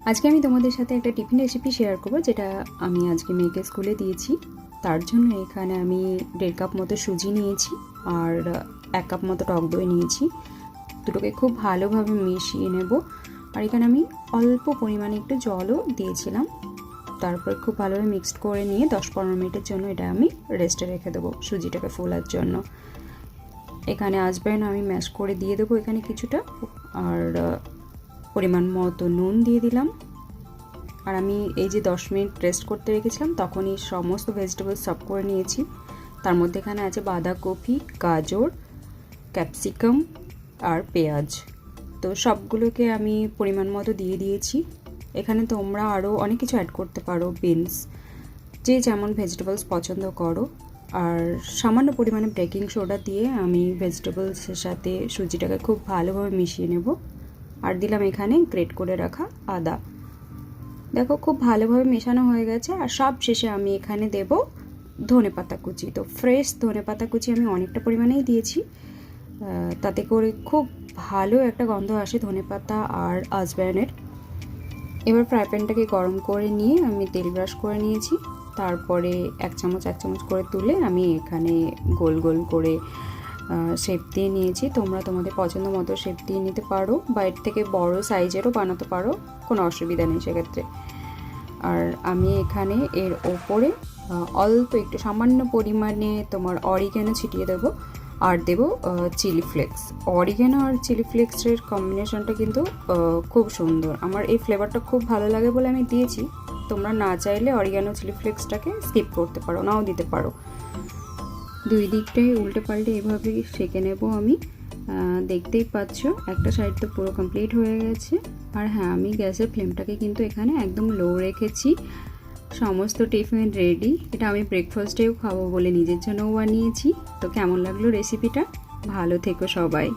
আজকে আমি তোমাদের সাথে একটা টিফিন রেসিপি শেয়ার করব, যেটা আমি আজকে মেয়েকে স্কুলে দিয়েছি। তার জন্য এখানে আমি 1.5 কাপ মতো সুজি নিয়েছি আর 1 কাপ মতো টক দই নিয়েছি। দুটোকে খুব ভালোভাবে মিশিয়ে নেব। আর এখানে আমি অল্প পরিমাণে একটু জলও দিয়েছিলাম। তারপর খুব ভালোভাবে মিক্সড করে নিয়ে 10-15 মিনিটের জন্য এটা আমি রেস্টে রেখে দেবো সুজিটাকে ফোলার জন্য। এখানে আজওয়াইন আমি ম্যাশ করে দিয়ে দেবো এখানে কিছুটা, আর পরিমাণ মতো নুন দিয়ে দিলাম। আর আমি এই যে 10 মিনিট রেস্ট করতে রেখেছিলাম তখনই সমস্ত ভেজিটেবলস সব করে নিয়েছি। তার মধ্যে এখানে আছে বাঁধাকপি, গাজর, ক্যাপসিকাম আর পেঁয়াজ। তো সবগুলোকে আমি পরিমাণ মতো দিয়ে দিয়েছি। এখানে তোমরা আরও অনেক কিছু অ্যাড করতে পারো, বিনস, যে যেমন ভেজিটেবলস পছন্দ করো। আর সামান্য পরিমাণে বেকিং সোডা দিয়ে আমি ভেজিটেবলসের সাথে সুজিটাকে খুব ভালোভাবে মিশিয়ে নেব। আর দিলাম এখানে গ্রেট করে রাখা আদা। দেখো খুব ভালোভাবে মেশানো হয়ে গেছে। আর সব শেষে আমি এখানে দেব ধনেপাতা কুচি। তো ফ্রেশ ধনেপাতা কুচি আমি অনেকটা পরিমাণেই দিয়েছি, তাতে করে খুব ভালো একটা গন্ধ আসে ধনেপাতা আর আজওয়াইনের। এবার ফ্রাই প্যানটাকে গরম করে নিয়ে আমি তেল ব্রাশ করে নিয়েছি। তারপরে এক চামচ করে তুলে আমি এখানে গোল গোল করে শেপ দিয়ে নিয়েছি। তোমরা তোমাদের পছন্দ মতো শেপ দিয়ে নিতে পারো, বা এর থেকে বড় সাইজেরও বানাতে পারো, কোনো অসুবিধা নেই সেক্ষেত্রে। আর আমি এখানে এর ওপরে অল্প একটু সামান্য পরিমাণে তোমার অরিগ্যানো ছিটিয়ে দেবো, আর দেবো চিলি ফ্লেক্স। অরিগ্যানো আর চিলি ফ্লেক্সের কম্বিনেশনটা কিন্তু খুব সুন্দর। আমার এই ফ্লেভারটা খুব ভালো লাগে বলে আমি দিয়েছি। তোমরা না চাইলে অরিগ্যানো চিলি ফ্লেক্সটাকে স্কিপ করতে পারো, নাও দিতে পারো। দুই দিকটাই উল্টে পাল্টে এভাবে সেঁকে নেব আমি। দেখতেই পাচ্ছ একটা সাইড তো পুরো কমপ্লিট হয়ে গেছে। আর হ্যাঁ, আমি গ্যাসের ফ্লেমটাকে কিন্তু এখানে একদম লো রেখেছি। সমস্ত টিফিন রেডি। এটা আমি ব্রেকফাস্টেও খাবো বলে নিজের জন্যও বানিয়েছি। তো কেমন লাগলো রেসিপিটা? ভালো থেকো সবাই।